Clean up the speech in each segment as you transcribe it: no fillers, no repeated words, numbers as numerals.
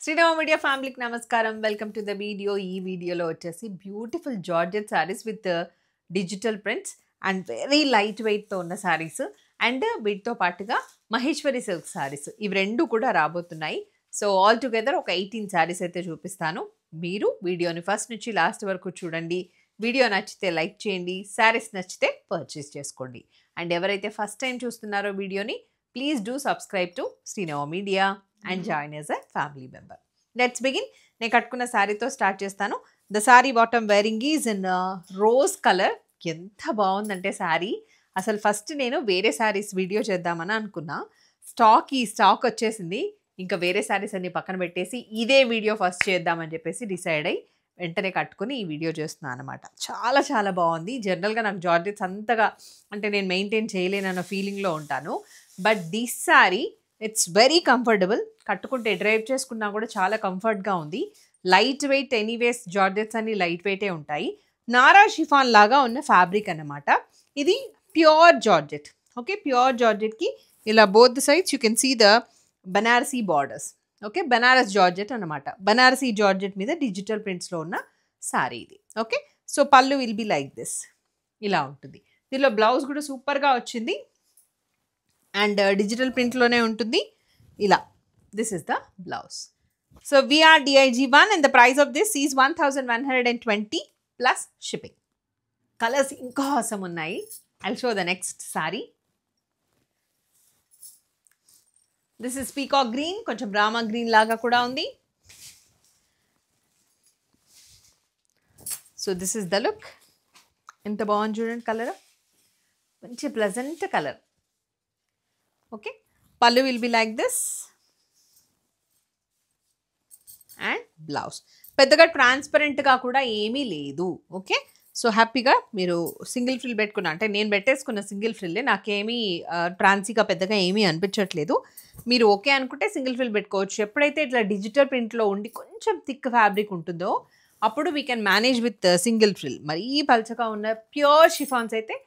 Srirama media ఫ్యామిలీకి నమస్కారం. Welcome to the video. ఈ వీడియోలో వచ్చేసి beautiful georgette sarees with digital prints and very light వెయిట్తో ఉన్న శారీస్ అండ్ వీటితో పాటుగా మహేశ్వరి సిల్క్ శారీస్ ఇవి రెండు కూడా రాబోతున్నాయి. సో ఆల్ టుగెదర్ ఒక 18 శారీస్ అయితే చూపిస్తాను. మీరు వీడియోని ఫస్ట్ నుంచి లాస్ట్ వరకు చూడండి. వీడియో నచ్చితే లైక్ చేయండి, శారీస్ నచ్చితే పర్చేస్ చేసుకోండి. అండ్ ఎవరైతే ఫస్ట్ టైం చూస్తున్నారో వీడియోని please do subscribe to Srirama media and join as a family member. Let's begin. నేను కట్టుకున్న శారీతో స్టార్ట్ చేస్తాను. The sari bottom wearing is in rose colour. ఎంత బాగుందంటే శారీ అసలు ఫస్ట్ నేను వేరే శారీస్ వీడియో చేద్దామని అనుకున్నా. స్టాక్ వచ్చేసింది. ఇంకా వేరే శారీస్ అన్ని పక్కన పెట్టేసి ఇదే వీడియో ఫస్ట్ చేద్దామని చెప్పేసి డిసైడ్ అయ్యి వెంటనే కట్టుకుని ఈ వీడియో చేస్తున్నాను అనమాట. చాలా చాలా బాగుంది. జనరల్గా నాకు జార్జెట్స్ అంతగా అంటే నేను మెయింటైన్ చేయలేనన్న ఫీలింగ్లో ఉంటాను. But this sari it's very comfortable. కట్టుకుంటే డ్రైవ్ చేసుకున్నా కూడా చాలా కంఫర్ట్గా ఉంది. లైట్ వెయిట్, ఎనీవేస్ జార్జెట్స్ అన్ని లైట్ వెయిటే ఉంటాయి. నారా షిఫాన్ లాగా ఉన్న ఫ్యాబ్రిక్ అన్నమాట. ఇది ప్యూర్ జార్జెట్. ఓకే, ప్యూర్ జార్జెట్కి ఇలా both sides you can see the Banarasi borders. Okay, Banaras georgette అనమాట. బనారసీ జార్జెట్ మీద డిజిటల్ ప్రింట్స్లో ఉన్న శారీ ఇది. Okay, so pallu will be like this, ఇలా ఉంటుంది. దీనిలో బ్లౌజ్ కూడా సూపర్గా వచ్చింది అండ్ డిజిటల్ ప్రింట్లోనే ఉంటుంది ఇలా. This is the blouse. So we DIG1 and the price of this is 1120 plus shipping. Colours ఇంకా అవసరం ఉన్నాయి. I'll show the next sari. This is peacock green, కొంచెం రామా గ్రీన్ లాగా కూడా ఉంది. So this is the look. ఎంత బాగుంది చూడండి కలర్, మంచి pleasant colour. Okay, pallu will be like this and blouse పెద్దగా ట్రాన్స్పరెంట్గా కూడా ఏమీ లేదు. ఓకే, సో హ్యాపీగా మీరు సింగిల్ ఫ్రిల్ పెట్టుకున్నా, అంటే నేను పెట్టేసుకున్న సింగిల్ ఫ్రిల్లే, నాకేమీ ట్రాన్సీగా పెద్దగా ఏమీ అనిపించట్లేదు. మీరు ఓకే అనుకుంటే సింగిల్ ఫ్రిల్ పెట్టుకోవచ్చు. ఎప్పుడైతే ఇట్లా డిజిటల్ ప్రింట్లో ఉండి కొంచెం థిక్ ఫ్యాబ్రిక్ ఉంటుందో అప్పుడు we can manage with single frill. మరీ పల్చగా ఉన్న ప్యూర్ షిఫాన్స్ అయితే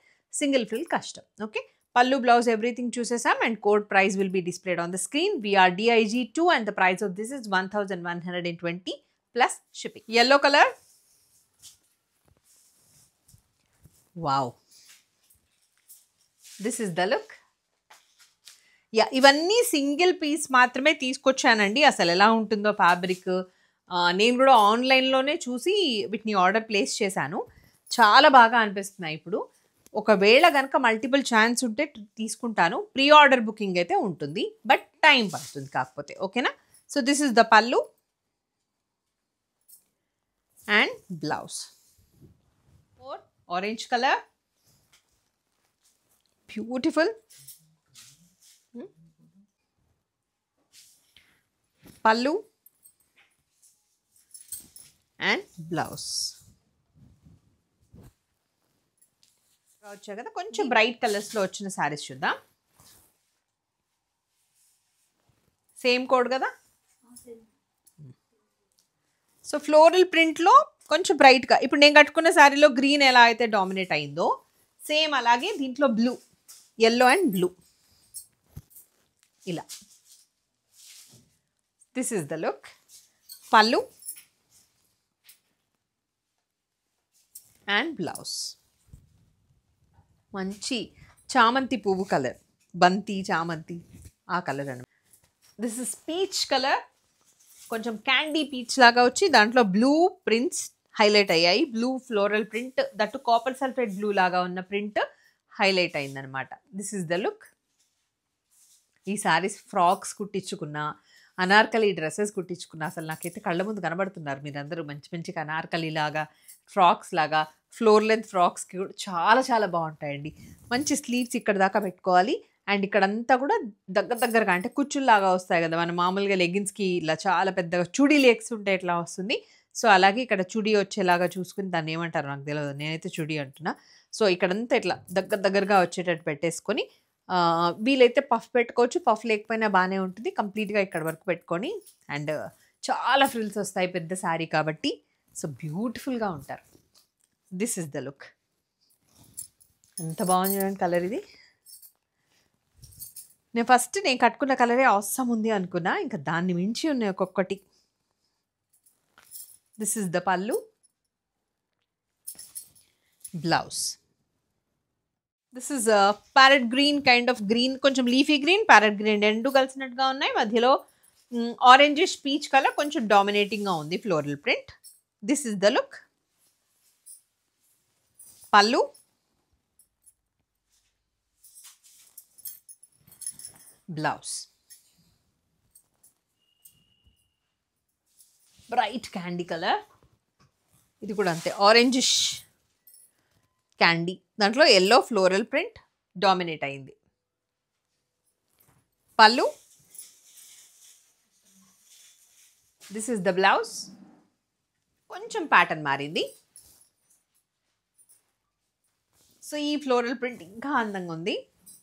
సింగిల్ ఫ్రిల్ కష్టం. Okay, pallu blouse everything చూసేసాం and code price will be displayed on the screen. We are DIG2 and the price of this is 1120 plus shipping. Yellow color. Wow, this is the look. Yeah, ఇవన్నీ single piece మాత్రమే తీసుకొచ్చానండి. అసలు ఎలా ఉంటుందో fabric నేను కూడా ఆన్లైన్లోనే చూసి వీటిని ఆర్డర్ ప్లేస్ చేశాను. చాలా బాగా అనిపిస్తున్నాయి. ఇప్పుడు ఒకవేళ కనుక మల్టిపుల్ ఛాన్స్ ఉంటే తీసుకుంటాను. ప్రీ ఆర్డర్ బుకింగ్ అయితే ఉంటుంది, బట్ టైం పడుతుంది కాకపోతే. ఓకేనా, సో దిస్ ఇస్ ద పల్లు and blouse. Orange colour, beautiful. పల్లు అండ్ బ్లౌజ్ వచ్చాయి కదా. కొంచెం బ్రైట్ కలర్స్లో వచ్చిన శారీస్ చూద్దాం. సేమ్ కోడ్ కదా. సో ఫ్లోరల్ ప్రింట్లో కొంచెం బ్రైట్గా, ఇప్పుడు నేను కట్టుకున్న శారీలో గ్రీన్ ఎలా అయితే డామినేట్ అయిందో సేమ్ అలాగే దీంట్లో బ్లూ, ఎల్లో అండ్ బ్లూ ఇలా. This is the look. పల్లు అండ్ బ్లౌజ్ మంచి చామంతి పువ్వు కలర్, బంతి చామంతి ఆ కలర్ అనమాట. దిస్ ఇస్ పీచ్ కలర్, కొంచెం క్యాండీ పీచ్ లాగా వచ్చి దాంట్లో బ్లూ ప్రింట్స్ హైలైట్ అయ్యాయి. Blue floral print, that copper sulphate blue లాగా ఉన్న ప్రింట్ హైలైట్ అయిందనమాట. This is the look. ఈ సారీస్ ఫ్రాక్స్ కుట్టించుకున్నా, అనార్కలి డ్రెస్సెస్ కుట్టించుకున్నా, అసలు నాకైతే కళ్ళ ముందు కనబడుతున్నారు మీరందరూ. మంచి మంచిగా అనార్కలి లాగా, ఫ్రాక్స్ లాగా, ఫ్లోర్ లెంత్ ఫ్రాక్స్కి కూడా చాలా చాలా బాగుంటాయండి. మంచి స్లీవ్స్ ఇక్కడ దాకా పెట్టుకోవాలి అండ్ ఇక్కడంతా కూడా దగ్గరగా అంటే కుచ్చుల్లాగా వస్తాయి కదా. మన మామూలుగా లెగిన్స్కి ఇలా చాలా పెద్దగా చుడీ లెగ్స్ ఉంటే ఎట్లా వస్తుంది, సో అలాగే ఇక్కడ చుడీ వచ్చేలాగా చూసుకుని దాన్ని ఏమంటారు నాకు తెలియదు, నేనైతే చుడీ అంటున్నా. సో ఇక్కడంతా ఇట్లా దగ్గరగా వచ్చేటట్టు పెట్టేసుకొని వీలైతే పఫ్ పెట్టుకోవచ్చు, పఫ్ లేకపోయినా బాగానే ఉంటుంది. కంప్లీట్గా ఇక్కడ వరకు పెట్టుకొని అండ్ చాలా ఫ్రిల్స్ వస్తాయి పెద్ద శారీ కాబట్టి. సో బ్యూటిఫుల్గా ఉంటారు. This is the look. ఎంత బాగుంది చూడండి కలర్ ఇది. నేను కట్టుకున్న కలరే అవసరం ఉంది అనుకున్నా, ఇంకా దాన్ని మించి ఉన్నాయి ఒక్కొక్కటి. This is the pallu. Blouse. This is a parrot green kind of green, కొంచెం leafy green, parrot green రెండు కలిసినట్టుగా ఉన్నాయి. మధ్యలో ఆరెంజిష్ పీచ్ కలర్ కొంచెం డామినేటింగ్ గా ఉంది floral print. This is the look. Pallu, blouse. Bright candy colour. ఇది కూడా అంతే ఆరెంజిష్ క్యాండీ, దాంట్లో ఎల్లో ఫ్లోరల్ ప్రింట్ డామినేట్ అయింది. పల్లు. This is the blouse. కొంచెం ప్యాటర్న్ మారింది. సో ఈ ఫ్లోరల్ ప్రింట్ ఇంకా అందంగా ఉంది.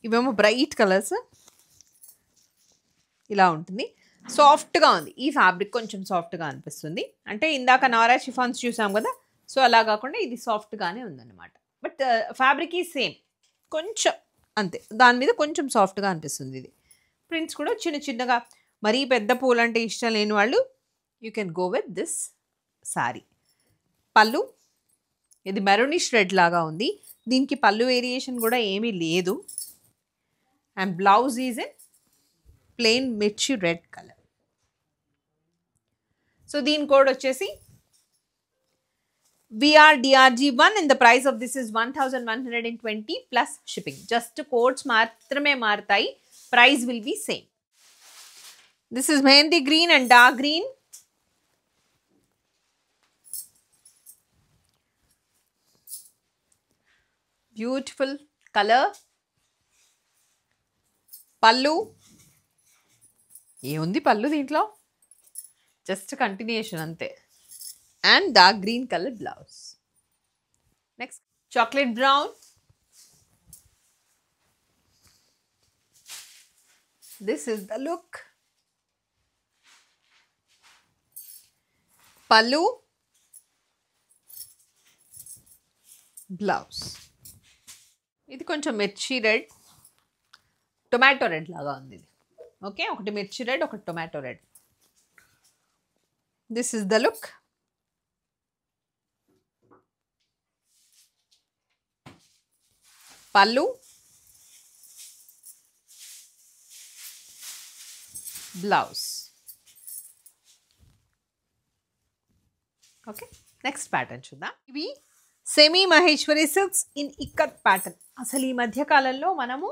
ఇవేమో బ్రైట్ కలర్స్, ఇలా ఉంటుంది. సాఫ్ట్గా ఉంది. ఈ ఫ్యాబ్రిక్ కొంచెం సాఫ్ట్గా అనిపిస్తుంది. అంటే ఇందాక నారా షిఫాన్స్ చూసాం కదా, సో అలా కాకుండా ఇది సాఫ్ట్గానే ఉందన్నమాట. బట్ ఫ్యాబ్రిక్ ఈ సేమ్, కొంచెం అంతే, దాని మీద కొంచెం సాఫ్ట్గా అనిపిస్తుంది. ఇది ప్రింట్స్ కూడా చిన్న చిన్నగా, మరీ పెద్ద పూలు అంటే ఇష్టం లేని వాళ్ళు you can go with this sorry. పళ్ళు, ఇది మెరూనిష్ రెడ్ లాగా ఉంది. దీనికి పళ్ళు వేరియేషన్ కూడా ఏమీ లేదు. And blouse is in plain మిర్చి రెడ్ కలర్. సో దీని కోడ్ వచ్చేసి VRDRG1 and the price of this is 1120 plus shipping. Just codes మాత్రమే మారుతాయి, price will be same. This is mehendi green and dark green. Beautiful color. పల్లు, ఏముంది పల్లు దీంట్లో, just continuation అంతే. And dark green color blouse. Next, chocolate brown. This is the look. Pallu, blouse. ఇది కొంచెం మిర్చి రెడ్, టొమాటో రెడ్ లాగా ఉంది ఇది. ఓకే, ఒకటి మిర్చి రెడ్, ఒకటి tomato red. This is the look. Pallu, blouse. Okay, next pattern చూద్దాం. ఇవి semi Maheshwari silks in ikat pattern. అసలు ఈ మధ్యకాలంలో మనము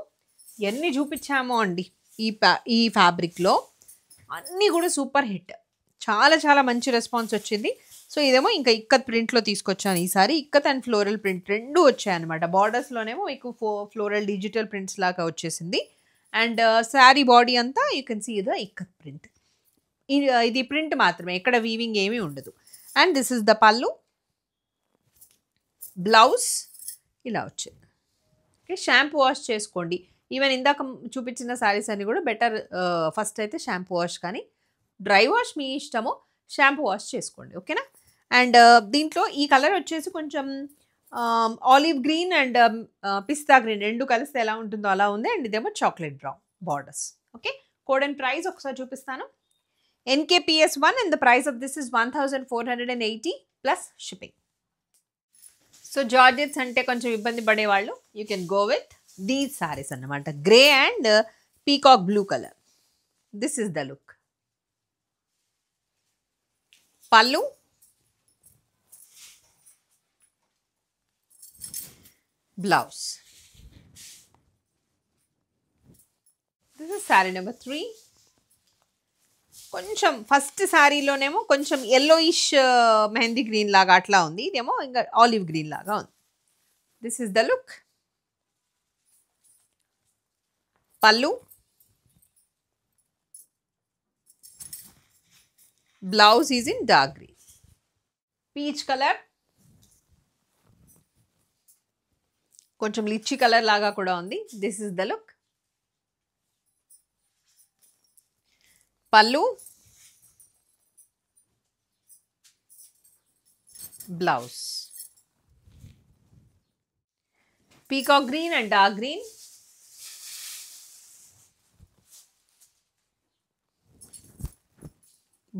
ఎన్ని చూపించామో అండి ఈ ఫ్యాబ్రిక్లో, అన్నీ కూడా సూపర్ హిట్. చాలా చాలా మంచి రెస్పాన్స్ వచ్చింది. సో ఇదేమో ఇంకా ఇక్కత్ ప్రింట్లో తీసుకొచ్చాను ఈసారి. ఇక్కత్ అండ్ ఫ్లోరల్ ప్రింట్ రెండు వచ్చాయన్నమాట. బార్డర్స్లోనేమో మీకు ఫ్లోరల్ డిజిటల్ ప్రింట్స్ లాగా వచ్చేసింది. అండ్ శారీ బాడీ అంతా you can see the ikat print. ఇది ప్రింట్ మాత్రమే, ఎక్కడ వీవింగ్ ఏమీ ఉండదు. అండ్ దిస్ ఇస్ ద పల్లు. బ్లౌజ్ ఇలా వచ్చింది. ఓకే, షాంపూ వాష్ చేసుకోండి. ఈవెన్ ఇందాక చూపించిన శారీస్ అన్ని కూడా బెటర్ ఫస్ట్ అయితే షాంపూ వాష్, కానీ డ్రై వాష్ మీ ఇష్టము, షాంపూ వాష్ చేసుకోండి. ఓకేనా. అండ్ దీంట్లో ఈ కలర్ వచ్చేసి కొంచెం olive green and pista green రెండు కలిస్తే ఎలా ఉంటుందో అలా ఉంది. అండ్ ఇదేమో chocolate brown borders. Okay, code and price ఒకసారి చూపిస్తాను. NKPS1 and the price of this is 1480 plus shipping. So georgettes అంటే కొంచెం ఇబ్బంది పడేవాళ్ళు you can go with these sarees అన్నమాట. Grey and peacock blue colour. This is the look. Pallu, blouse. This is saree number 3. కొంచెం first శారీలోనేమో కొంచెం yellowish mehndi green లాగా అట్లా ఉంది. ఇదేమో ఇంకా ఆలివ్ గ్రీన్ లాగా ఉంది. This is the look. Pallu, blouse is in dark green. Peach colour, కొంచెం లిచ్చి కలర్ లాగా కూడా ఉంది. This is the look. Pallu, blouse. Peacock green and dark green.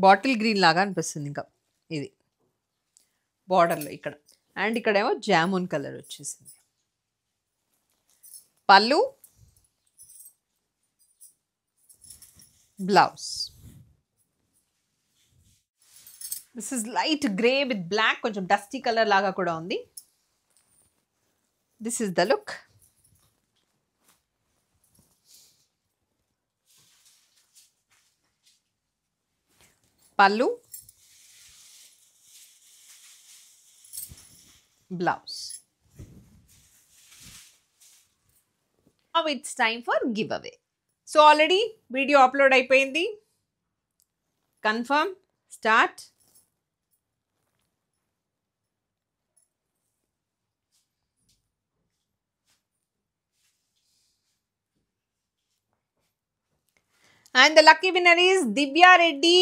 Bottle green లాగా అనిపిస్తుంది ఇంకా ఇది. బార్డర్లో ఇక్కడ. అండ్ ఇక్కడేమో జామున్ కలర్ వచ్చేసింది. Pallu, blouse. This is light grey with black, కొంచెం డస్టీ కలర్ లాగా కూడా ఉంది. This is the look. Pallu, blouse. Now it's time for giveaway. So already video upload అయిపోయింది. Confirm, start. And the lucky winner is Divya Reddy,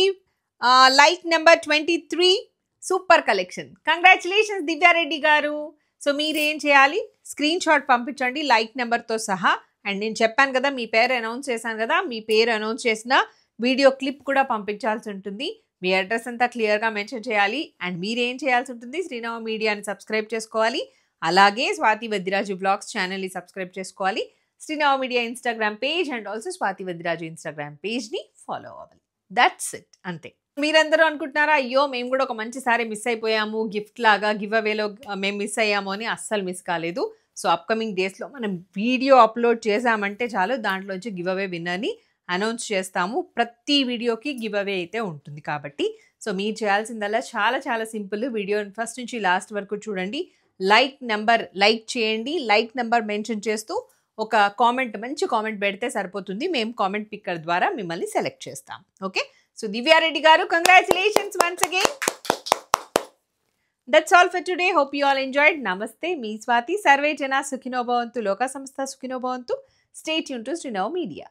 like number 23, super collection. Congratulations Divya Reddy garu. So మీరు ఏం చేయాలి, screen shot పంపించండి like నెంబర్తో సహా. And నేను చెప్పాను కదా, మీ పేరు అనౌన్స్ చేశాను కదా, మీ పేరు అనౌన్స్ చేసిన వీడియో క్లిప్ కూడా పంపించాల్సి ఉంటుంది. మీ అడ్రస్ అంతా క్లియర్గా మెన్షన్ చేయాలి. అండ్ మీరు ఏం చేయాల్సి ఉంటుంది, శ్రీనవ మీడియాని సబ్స్క్రైబ్ చేసుకోవాలి. అలాగే స్వాతి వద్దిరాజు బ్లాగ్స్ ఛానల్ని సబ్స్క్రైబ్ చేసుకోవాలి. Srinava media Instagram page and also Swathi Vaddiraju Instagram పేజ్ని ఫాలో అవ్వాలి. దట్స్ ఇట్, అంతే. మీరందరూ అనుకుంటున్నారా, అయ్యో మేము కూడా ఒక మంచి సారీ మిస్ అయిపోయాము, గిఫ్ట్ లాగా గివ్ అవేలో మేము మిస్ అయ్యాము అని. అస్సలు మిస్ కాలేదు. సో అప్కమింగ్ డేస్లో మనం వీడియో అప్లోడ్ చేసామంటే చాలు, దాంట్లోంచి గివ్ అవే విన్నర్ని అనౌన్స్ చేస్తాము. ప్రతి వీడియోకి గివ్ అవే అయితే ఉంటుంది కాబట్టి. సో మీరు చేయాల్సిందల్లా చాలా చాలా సింపుల్. వీడియో ఫస్ట్ నుంచి లాస్ట్ వరకు చూడండి. లైక్ చేయండి. లైక్ నెంబర్ మెన్షన్ చేస్తూ ఒక కామెంట్, మంచి కామెంట్ పెడితే సరిపోతుంది. మేము కామెంట్ పిక్కర్ ద్వారా మిమ్మల్ని సెలెక్ట్ చేస్తాం. Okay. So Divya Reddy garu, congratulations once again. That's all for today. Hope you all enjoyed. Namaste. Me Swati. Sarve Jana Sukhino Bhavantu. Loka Samstha Sukhino Bhavantu. Stay tuned to Srinav Media.